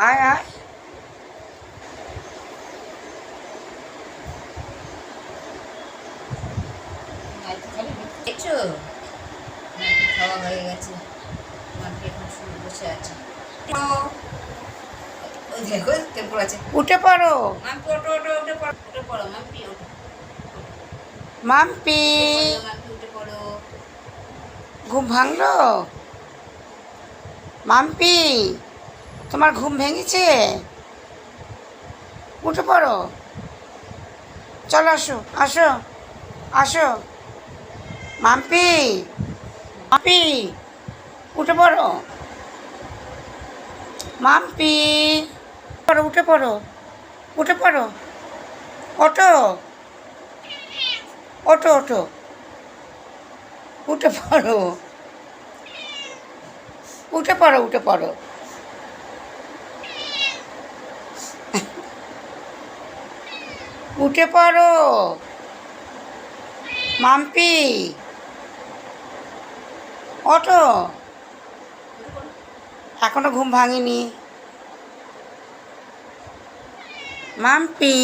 আয় আয়। দেখছো মাম্পি খাওয়া হয়ে গেছে। মাম্পি এখন শুয়ে বসে আছে। ওই দেখো টেম্পল আছে। উঠে পড়ো মাম্পি ওঠো ওঠো উঠে পড়ো, উঠে পড়ো মাম্পি ওঠো। মাম্পি। মাম্পি উঠে পড়ো। ঘুম ভাঙলো? মাম্পি তোমার ঘুম ভেঙেছে? উঠে পড়ো, চলো আসো আসো আসো। মাম্পি মাম্পি উঠে পড়ো। মাম্পি পড়ো, উঠে পড়ো, উঠে পড়ো, ওঠো ওঠো ওঠো, উঠে পড়ো, উঠে পড়ো, উঠে পড়ো। উঠে পড়ো মাম্পি, ওঠো। এখনো ঘুম ভাঙিনি মাম্পি।